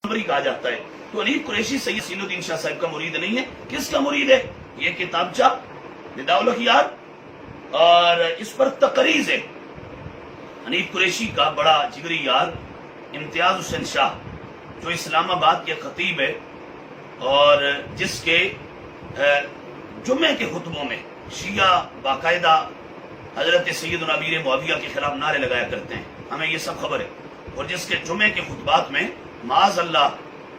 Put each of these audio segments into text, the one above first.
कहा जाता है। तो अनीफ कुरैशी सैयद सीनुद्दीन शाह साहब का मुरीद नहीं है। किसका मुरीद है? ये किताबचा निदाउल अखियार और इस पर तकरीज है। अनीफ कुरैशी का बड़ा जिगरी यार इम्तियाज हुसैन शाह जो इस्लामाबाद के खतीब है और जिसके जुम्मे के खुतबों में शिया बाकायदा हजरत सैयदना अमीर मुआविया के खिलाफ नारे लगाया करते हैं, हमें ये सब खबर है। और जिसके जुम्मे के खुतबात में माज अल्लाह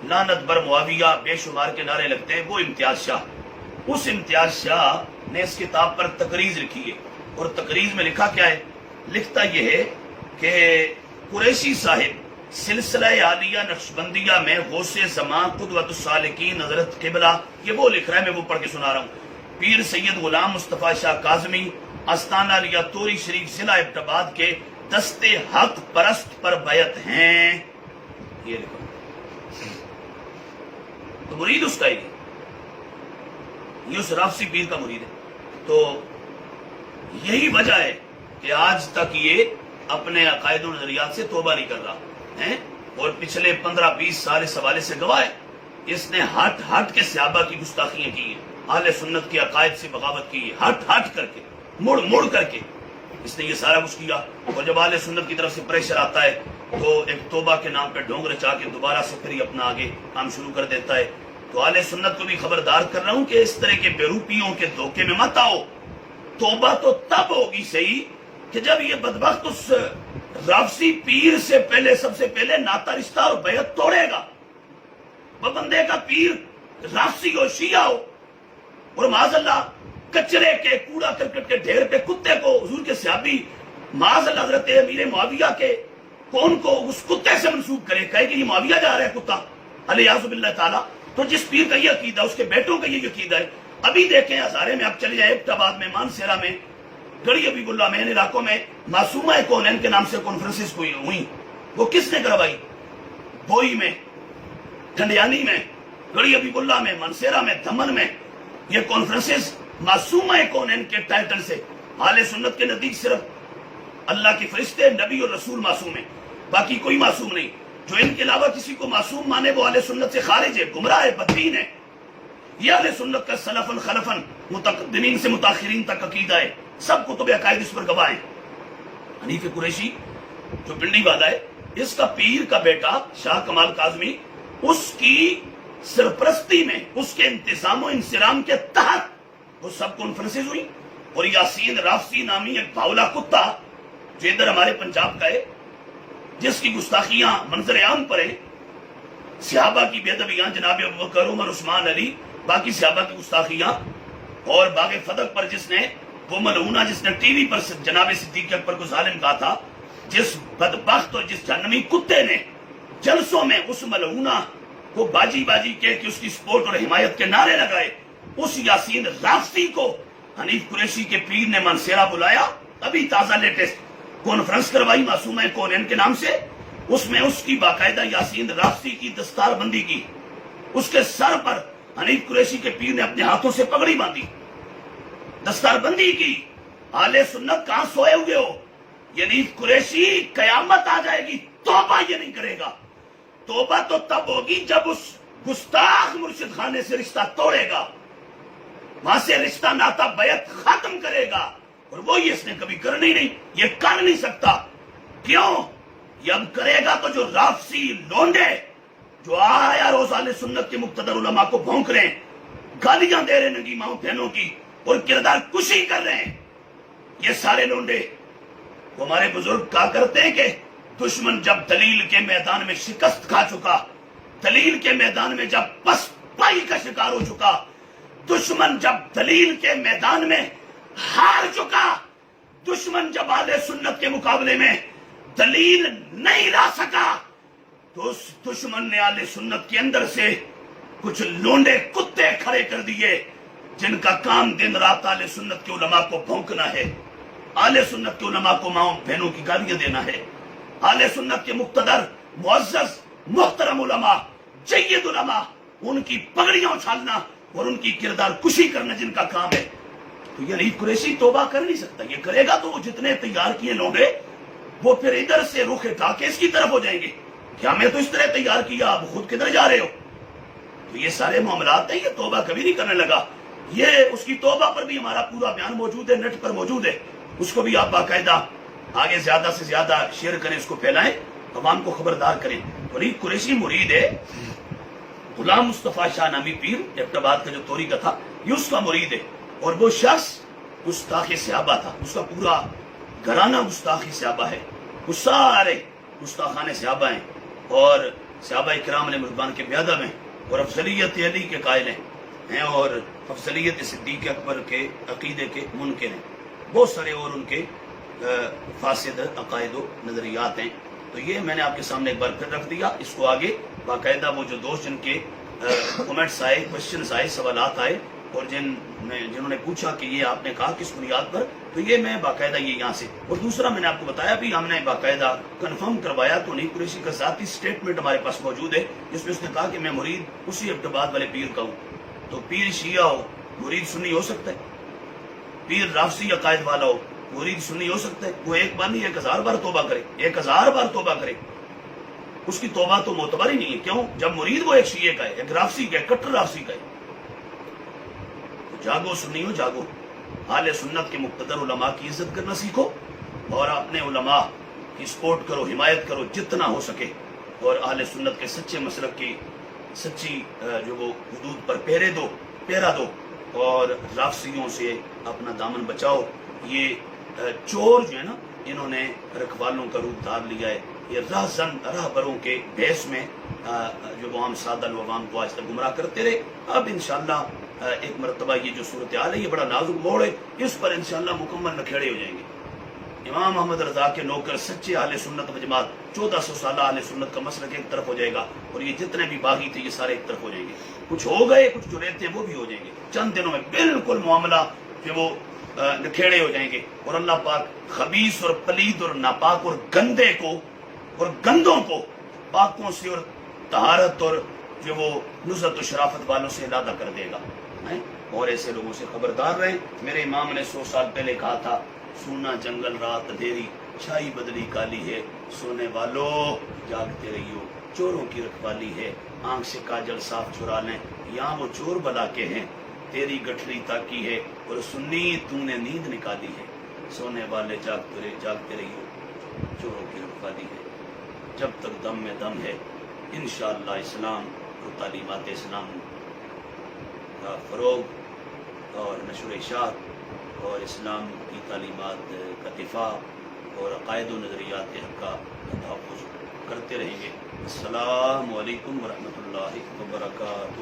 लानत बर मुआविया बेशुमार के नारे लगते हैं, वो इम्तियाज शाह। उस इम्तियाज शाह ने इस किताब पर तकरीज लिखी है और तकरीज में लिखा क्या है? लिखता यह है कि कुरैशी साहिब सिलसिला आलिया नक्शबंदिया में गौसे ज़मां कुदवतुस सालिकीन हजरत किबला, ये वो लिख रहा है, मैं वो पढ़ के सुना रहा हूँ। पीर सैयद गुलाम मुस्तफा शाह काजमी आस्ताना लिया तोरी शरीफ जिला इब्टाबाद के दस्ते हक परस्त पर बैत हैं। ये लिखो, तो मुरीद उसका ही, ये उस राफसी पीर का मुरीद है। तो यही वजह है कि आज तक ये अपने अकायद और नजरियात से तौबा नहीं कर रहा है और पिछले 15-20 साल इस हवाले से गवाह है। इसने हट हट के सहाबा की गुस्ताखियां की है, अहले सुन्नत के अकायद से बगावत की है, हट हट करके, मुड़ मुड़ करके इसने ये सारा कुछ किया। और जब अहले सुन्नत की तरफ से प्रेशर आता है तो एक तौबा के नाम पे ढोंग रचा के दोबारा से फिर अपना आगे काम शुरू कर देता है। तो अहले सुन्नत को भी खबरदार कर रहा हूं कि इस तरह के बेरूपियों के धोखे में मत आओ। तौबा तो तब होगी सही कि जब ये बदबख्त उस राफसी पीर से पहले, सबसे पहले नाता रिश्ता और बैत तोड़ेगा। वह बंदे का पीर राफसी हो, शिया हो और माज़अल्लाह कचरे के कूड़ा करकट के ढेर पे कुत्ते को हुजूर के सहाबी माज़अल्लाह हज़रत अमीर मुआविया के कौन को उस कुत्ते से मंसूब करे, कहे कि ये मुआविया जा रहा है कुत्ता, अलियाज़ु बिल्लाह ताला। तो जिस पीर का ये अकीदा, उसके बेटों का ये अकीदा है। अभी देखें हज़ारे में, आप चले जाए इब्टाबाद में, मानसेरा में, गड़ी हबीबुल्लाह में, इन इलाकों में मासूमा कौनैन के नाम से कॉन्फ्रेंसेस हुई। वो किसने करवाई? बोई में, ठंडियानी में, गड़ी हबीबुल्लाह में, मानसेरा में, दमन में, ये कॉन्फ्रेंसेस मासूमा कौनैन के टाइटल से। आले सुन्नत के नजदीक सिर्फ अल्लाह के फरिश्ते, नबी और रसूल मासूम है, बाकी कोई मासूम नहीं। जो इनके अलावा किसी को मासूम माने वो आले सुन्नत से खारिज है, गुमराह है, बददीन है। यह आले सुन्नत का सलफन खलफन मुतकद्दिमीन से मुताखिरीन तक अकीदा है। सब कुतुब अकायद इस पर गवाह है। हनीफ कुरैशी जो पिंडी वाला है, इसका पीर का बेटा शाह कमाल काजमी, उसकी सरपरस्ती में, उसके इंतजाम और इंसराम के तहत वो सब कॉन्फ्रेंसेज हुई। और यासीन राफसी नामी एक भावला कुत्ता जो इधर हमारे पंजाब का है, जिसकी गुस्ताखियां मंजर आम पर है, सहाबा की बेदबियां, जनाब अबू बकर, उमर, उस्मान, अली, बाकी सहाबा की गुस्ताखियां, और बागे फदक पर जिसने वो मलऊना, जिसने टीवी पर जनाब सिद्दीक अकबर को जालिम कहा था, जिस बदबख्त और जिस जहन्नमी कुत्ते ने जलसों में उस मलऊना को बाजी बाजी के कि उसकी सपोर्ट और हिमायत के नारे लगाए, उस यासीन राफसी को हनीफ कुरैशी के पीर ने मानसेरा बुलाया। अभी ताजा लेटेस्ट कॉन्फ्रेंस करवाई मासूमा कौनैन के नाम से। उसमें उसकी बाकायदा यासीन राफसी की दस्तार बंदी की, उसके सर पर हनीफ कुरैशी के पीर ने अपने हाथों से पगड़ी बांधी, दस्तार बंदी की। आले सुन्नत कहां सोए हुए हो? हनीफ कुरैशी कयामत आ जाएगी, तौबा ये नहीं करेगा। तौबा तो तब होगी जब उस गुस्ताख मुर्शिद खाने से रिश्ता तोड़ेगा, वहां से रिश्ता नाता बैत खत्म करेगा। और वो ये इसने कभी करना ही नहीं, ये कर नहीं सकता। क्यों? ये अब करेगा तो जो राफसी लोंडे जो आया रोज आले सुन्नत के मुक्तदर उलमा को भौंक रहे हैं, गालियां दे रहे हैं नंगी माओ बहनों की और किरदार कुशी कर रहे हैं, ये सारे लोंडे। वो हमारे बुजुर्ग कहा करते हैं कि दुश्मन जब दलील के मैदान में शिकस्त खा चुका, दलील के मैदान में जब पसपाई का शिकार हो चुका, दुश्मन जब दलील के मैदान में हार चुका, दुश्मन जब आले सुन्नत के मुकाबले में दलील नहीं ला सका, तो उस दुश्मन ने आले सुन्नत के अंदर से कुछ लोंडे कुत्ते खड़े कर दिए, जिनका काम दिन रात आले सुन्नत के उलमा को भौंकना है, आले सुन्नत के उलमा को माओ बहनों की गालियां देना है, आले सुन्नत के मुक्तदर मुअज़्ज़ज़ मुहतरम उलमा, जय्यद उलमा, उनकी पगड़ियां उछालना और उनकी किरदार कुशी करना जिनका काम है। तो ये हनीफ कुरैशी तौबा कर नहीं सकता। ये करेगा तो वो जितने तैयार किए लोगे वो फिर इधर से रुख हटा के इसकी तरफ हो जाएंगे। کہ ہمیں تو اس طرح تیار کیا، آپ خود کدھر جا رہے ہو؟ تو یہ سارے معاملات ہیں، یہ توبہ کبھی نہیں کرنے لگا. یہ اس کی توبہ پر بھی ہمارا پورا بیان موجود ہے، نیٹ پر موجود ہے، اس کو بھی آپ باقاعدہ آگے زیادہ سے زیادہ شیئر کریں، اس کو پھیلائیں، عوام کو خبردار کریں. ولید قریشی مرید ہے، غلام مصطفیٰ شاہ نامی پیر ایبٹآباد کا جو توری کا تھا، یہ اس کا مرید ہے. اور وہ شخص گستاخ صحابہ تھا، اس کا پورا گھرانہ گستاخ صحابہ ہے، وہ سارے گستاخان صحابہ ہیں اور صحابہ کرام علیہ رضوان کے بیادب ہیں اور افضلیت علی کے قائل ہیں اور افضلیت صدیق اکبر کے عقیدے کے منکر ہیں. بہت سارے اور ان کے فاسد عقائد و نظریات ہیں. تو یہ میں نے آپ کے سامنے ایک بار پھر رکھ دیا. اس کو آگے باقاعدہ وہ جو دوست جن کے کومنٹس آئے، کوشچنس آئے، سوالات آئے اور جنہوں نے پوچھا کہ یہ آپ نے کہا کس بنیاد پر، تو یہ میں باقاعدہ یہ یہاں سے. اور دوسرا میں نے آپ کو بتایا بھی، ہم نے باقاعدہ کنفرم کروایا تو نہیں، قریشی کا ذاتی سٹیٹمنٹ ہمارے پاس موجود ہے جس میں اس نے کہا کہ میں مرید اسی ایبٹآباد والے پیر کا ہوں. تو پیر شیعہ ہو مرید سنی ہو سکتا ہے، پیر رافضی عقائد والا ہو مرید سنی ہو سکتا ہے. وہ ایک بار نہیں 1000 بار توبہ کرے، 1000 بار توبہ کرے، اس کی توبہ تو معتبر ہی نہیں ہے. کیوں؟ جب مرید وہ ایک شیعہ کا ہے، ایک رافضی کا ہے، کٹر رافضی کا ہے. جاگو سنیو جاگو، اہل سنت کے مقتدر علماء کی عزت کرنا سیکھو اور اپنے علماء کی سپورٹ کرو، حمایت کرو جتنا ہو سکے، اور اہل سنت کے سچے مسلک کی سچی جو وہ حدود پر پیرا دو اور رافضیوں سے اپنا دامن بچاؤ. یہ چور جو ہے نا، انہوں نے رکھوالوں کا روپ دھار لیا ہے. یہ راہبروں کے بحث میں جو وہ عام سادہ عوام کو آج تک گمراہ کرتے رہے. اب انشاءاللہ ایک مرتبہ یہ جو صورتحال ہے، یہ بڑا نازک موڑ ہے، اس پر انشاءاللہ مکمل نکھیڑے ہو جائیں گے. امام محمد رضا کے نوکر سچے اہل سنت و جماعت 1400 سالہ اہل سنت کا مسلک ایک طرف ہو جائے گا اور یہ جتنے بھی باغی تھے یہ سارے ایک طرف ہو جائیں گے. کچھ ہو گئے، کچھ جو رہتے ہیں وہ بھی ہو جائیں گے. چند دنوں میں بالکل معاملہ جو وہ نکھیڑے ہو جائیں گے اور اللہ پاک خبیث اور پلید اور ناپاک اور گندے کو اور گندوں کو پاکوں سے اور طہارت اور جو وہ نزہت و شرافت والوں سے علیحدہ کر دے گا. اور ایسے لوگوں سے خبردار رہیں. میرے امام نے 100 سال پہلے کہا تھا، سونا جنگل رات اندھیری، چھائی بدلی کالی ہے، سونے والو جاگتے رہیو، چوروں کی رکھوالی ہے، آنکھ سے کاجل صاف چرا لیں، یہاں وہ چور بلا کے ہیں، تیری گٹھڑی تاکی ہے اور سنی تو نے نیند نکالی ہے، سونے والے جاگتے رہیو، چوروں کی رکھوالی ہے. جب تک دم میں دم ہے انشاءاللہ اسلام اور تعلیمات اسلام کا فروغ اور نشر و اشاعت اور اسلام کی تعلیمات کا دفاع اور عقائد و نظریات حق کا تحفظ کرتے رہیں گے. السلام علیکم ورحمۃ اللہ وبرکاتہ.